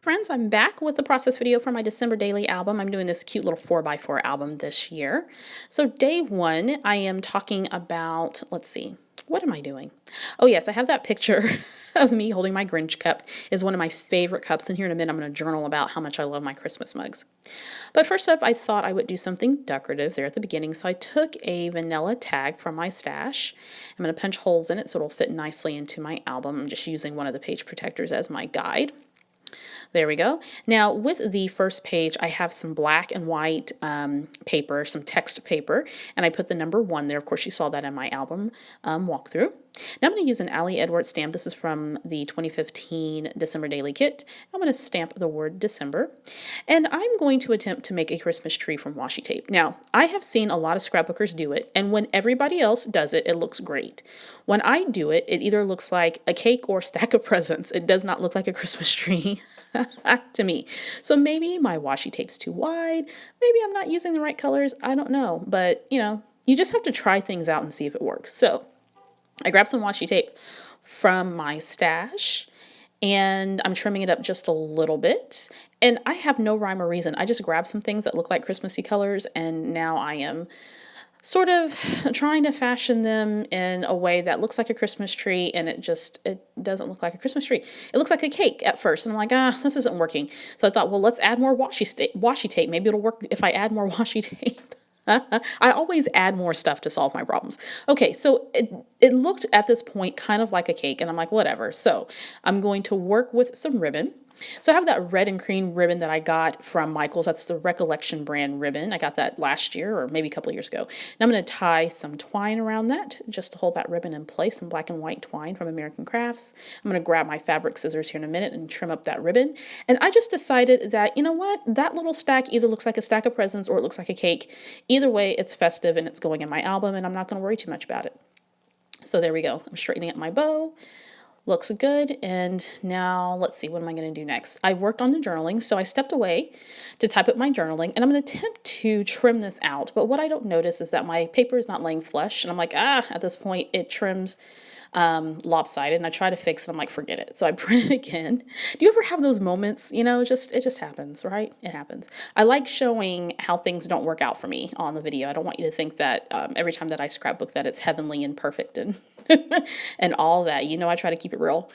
Friends, I'm back with the process video for my December daily album. I'm doing this cute little 4x4 album this year. So day one, I am talking about, let's see, what am I doing? Oh yes, I have that picture of me holding my Grinch cup. Is one of my favorite cups, and here in a minute I'm going to journal about how much I love my Christmas mugs. But first up, I thought I would do something decorative there at the beginning, so I took a vanilla tag from my stash. I'm going to punch holes in it so it'll fit nicely into my album. I'm just using one of the page protectors as my guide. There we go. Now with the first page, I have some black and white paper, some text paper, and I put the number 1 there. Of course, you saw that in my album walkthrough. Now I'm going to use an Ali Edwards stamp. This is from the 2015 December Daily Kit. I'm going to stamp the word December, and I'm going to attempt to make a Christmas tree from washi tape. Now, I have seen a lot of scrapbookers do it, and when everybody else does it, it looks great. When I do it, it either looks like a cake or a stack of presents. It does not look like a Christmas tree. To me. So maybe my washi tape's too wide. Maybe I'm not using the right colors. I don't know. But, you just have to try things out and see if it works. So I grabbed some washi tape from my stash and I'm trimming it up just a little bit. And I have no rhyme or reason. I just grabbed some things that look like Christmassy colors, and now I am sort of trying to fashion them in a way that looks like a Christmas tree, and it doesn't look like a Christmas tree. It looks like a cake at first, and I'm like, this isn't working. So I thought, well, let's add more washi tape. Maybe it'll work if I add more washi tape. I always add more stuff to solve my problems. Okay, so it looked at this point kind of like a cake, and I'm like, whatever. So I'm going to work with some ribbon. So I have that red and cream ribbon that I got from Michaels. That's the Recollection brand ribbon. I got that last year or maybe a couple of years ago. And I'm going to tie some twine around that just to hold that ribbon in place, some black and white twine from American Crafts. I'm going to grab my fabric scissors here in a minute and trim up that ribbon. And I just decided that, you know what, that little stack either looks like a stack of presents or it looks like a cake. Either way, it's festive and it's going in my album, and I'm not going to worry too much about it. So there we go. I'm straightening up my bow. Looks good. And now let's see, what am I going to do next? I worked on the journaling, so I stepped away to type up my journaling, and I'm going to attempt to trim this out. But what I don't notice is that my paper is not laying flush, and I'm like, at this point it trims lopsided, and I try to fix it. I'm like, forget it. So I print it again. Do you ever have those moments? It just happens, right? It happens. I like showing how things don't work out for me on the video. I don't want you to think that every time that I scrapbook that it's heavenly and perfect and and all that. I try to keep it real.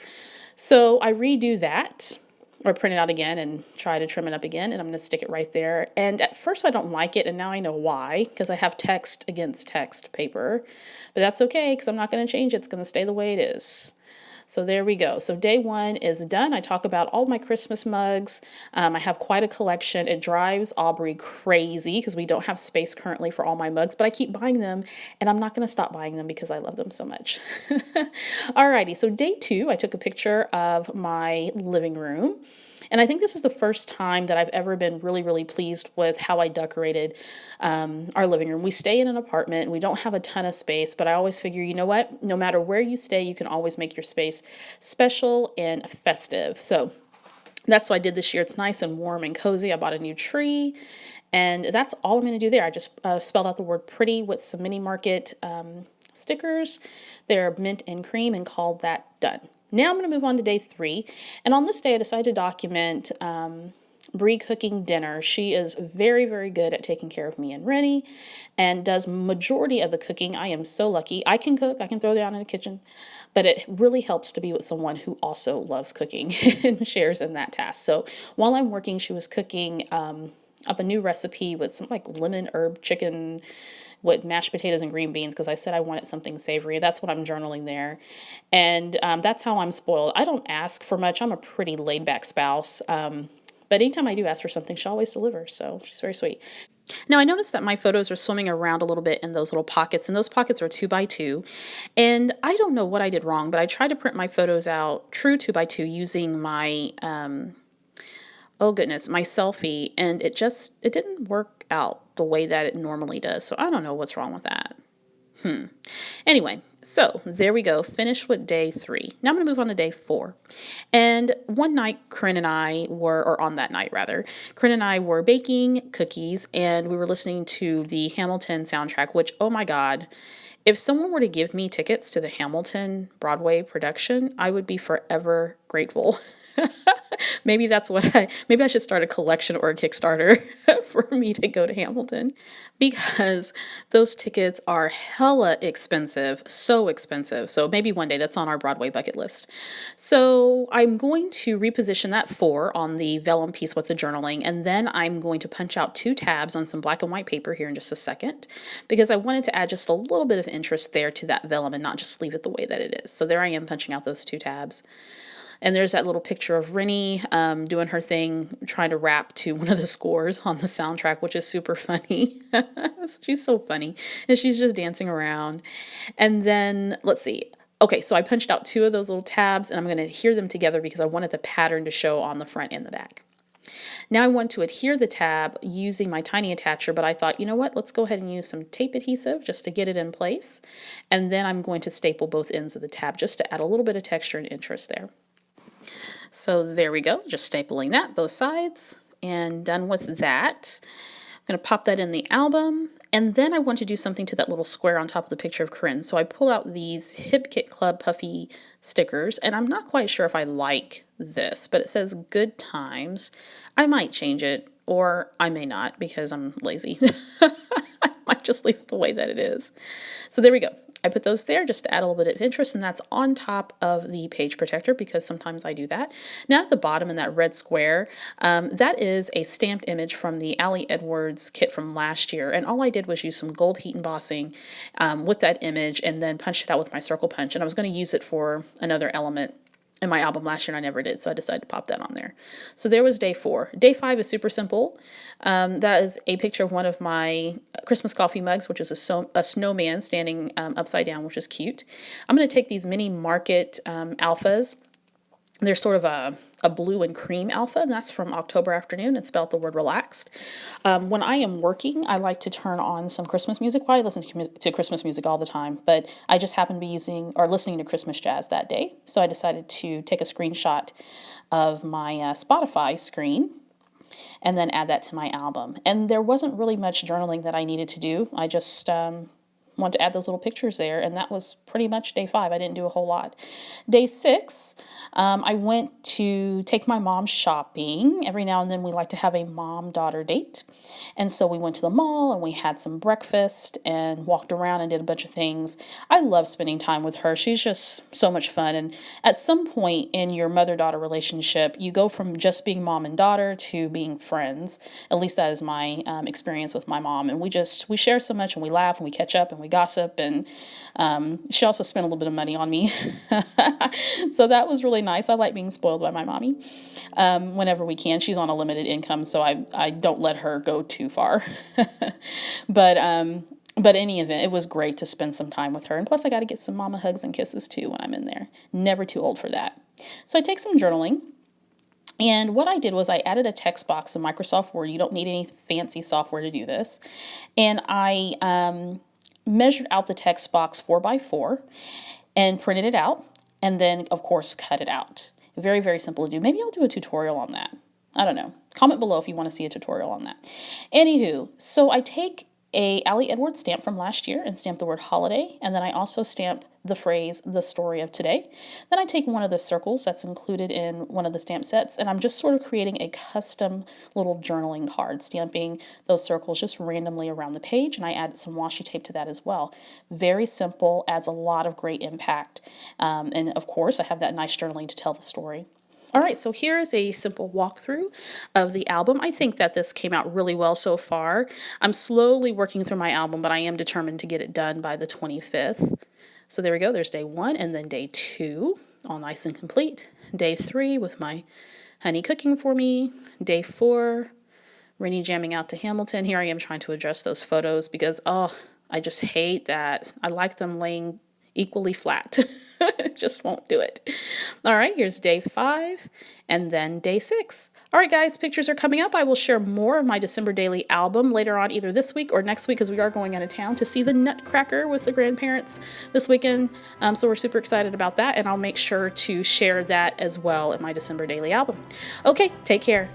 So I redo that, or print it out again and try to trim it up again, and I'm going to stick it right there. And at first I don't like it, and now I know why, because I have text against text paper. But that's okay, because I'm not going to change it. It's going to stay the way it is. So there we go. So day one is done. I talk about all my Christmas mugs. I have quite a collection. It drives Aubrey crazy because we don't have space currently for all my mugs, but I keep buying them, and I'm not going to stop buying them because I love them so much. Alrighty, so day two, I took a picture of my living room. And I think this is the first time that I've ever been really, really pleased with how I decorated our living room. We stay in an apartment and we don't have a ton of space, but I always figure, you know what? No matter where you stay, you can always make your space special and festive. So that's what I did this year. It's nice and warm and cozy. I bought a new tree, and that's all I'm going to do there. I just spelled out the word pretty with some Mini Market stickers. They're mint and cream, and called that done. Now I'm going to move on to day 3, and on this day I decided to document Bree cooking dinner. She is very, very good at taking care of me and Rennie, and does majority of the cooking. I am so lucky. I can cook. I can throw down in the kitchen, but it really helps to be with someone who also loves cooking and shares in that task. So while I'm working, she was cooking up a new recipe with some like lemon herb chicken with mashed potatoes and green beans, because I said I wanted something savory. That's what I'm journaling there. And that's how I'm spoiled. I don't ask for much. I'm a pretty laid back spouse. But anytime I do ask for something, she always delivers. So she's very sweet. Now I noticed that my photos are swimming around a little bit in those little pockets, and those pockets are 2x2. And I don't know what I did wrong, but I tried to print my photos out true 2x2 using my, oh goodness, my selfie, and it didn't work out the way that it normally does. So I don't know what's wrong with that. Anyway, so there we go. Finished with day 3. Now I'm going to move on to day 4. And one night, Corinne and I were, or on that night rather, Corinne and I were baking cookies, and we were listening to the Hamilton soundtrack, which, oh my God, if someone were to give me tickets to the Hamilton Broadway production, I would be forever grateful. Maybe that's maybe I should start a collection or a Kickstarter for me to go to Hamilton, because those tickets are hella expensive, so expensive. So maybe one day, that's on our Broadway bucket list. So I'm going to reposition that 4 on the vellum piece with the journaling, and then I'm going to punch out 2 tabs on some black and white paper here in just a second, because I wanted to add just a little bit of interest there to that vellum and not just leave it the way that it is. So there I am punching out those 2 tabs. And there's that little picture of Rennie doing her thing, trying to rap to one of the scores on the soundtrack, which is super funny. She's so funny. And she's just dancing around. And then, let's see. Okay, so I punched out 2 of those little tabs, and I'm going to adhere them together because I wanted the pattern to show on the front and the back. Now I want to adhere the tab using my tiny attacher, but I thought, you know what, let's go ahead and use some tape adhesive just to get it in place. And then I'm going to staple both ends of the tab just to add a little bit of texture and interest there. So there we go, just stapling that, both sides, and done with that. I'm going to pop that in the album, and then I want to do something to that little square on top of the picture of Corinne. So I pull out these Hip Kit Club puffy stickers, and I'm not quite sure if I like this, but it says good times. I might change it, or I may not, because I'm lazy. I might just leave it the way that it is. So there we go. I put those there just to add a little bit of interest, and that's on top of the page protector because sometimes I do that. Now at the bottom in that red square, that is a stamped image from the Ali Edwards kit from last year, and all I did was use some gold heat embossing with that image and then punched it out with my circle punch, and I was going to use it for another element in my album last year, and I never did, so I decided to pop that on there. So there was day 4. Day 5 is super simple. That is a picture of one of my Christmas coffee mugs, which is a snowman standing upside down, which is cute. I'm going to take these mini market alphas. They're sort of a blue and cream alpha, and that's from October Afternoon, and spelled the word relaxed. When I am working, I like to turn on some Christmas music. Well, I listen to Christmas music all the time, but I just happened to be listening to Christmas jazz that day, so I decided to take a screenshot of my Spotify screen and then add that to my album. And there wasn't really much journaling that I needed to do. I just wanted to add those little pictures there, and that was pretty much day 5. I didn't do a whole lot. Day 6, I went to take my mom shopping. Every now and then we like to have a mom-daughter date, and so we went to the mall and we had some breakfast and walked around and did a bunch of things. I love spending time with her. She's just so much fun, and at some point in your mother-daughter relationship, you go from just being mom and daughter to being friends. At least that is my experience with my mom, and we share so much, and we laugh and we catch up and we gossip, and she also spent a little bit of money on me. So that was really nice. I like being spoiled by my mommy whenever we can. She's on a limited income, so I don't let her go too far. But any event, it was great to spend some time with her. And plus I got to get some mama hugs and kisses too when I'm in there. Never too old for that. So I take some journaling. And what I did was I added a text box in Microsoft Word. You don't need any fancy software to do this. And I measured out the text box 4x4 and printed it out, and then of course cut it out. Very, very simple to do. Maybe I'll do a tutorial on that. I don't know. Comment below if you want to see a tutorial on that. Anywho, so I take a Ali Edwards stamp from last year and stamp the word holiday, and then I also stamp the phrase the story of today. Then I take one of the circles that's included in one of the stamp sets, and I'm just sort of creating a custom little journaling card, stamping those circles just randomly around the page, and I added some washi tape to that as well. Very simple, adds a lot of great impact, and of course I have that nice journaling to tell the story. All right, so here is a simple walkthrough of the album. I think that this came out really well so far. I'm slowly working through my album, but I am determined to get it done by the 25th. So there we go, there's day 1, and then day 2, all nice and complete. Day 3 with my honey cooking for me. Day 4, Rennie jamming out to Hamilton. Here I am trying to adjust those photos because, I just hate that. I like them laying equally flat. Just won't do it. All right, here's day 5 and then day 6. All right, guys, pictures are coming up. I will share more of my December Daily album later on, either this week or next week, because we are going out of town to see the Nutcracker with the grandparents this weekend. So we're super excited about that, and I'll make sure to share that as well in my December Daily album. Okay, take care.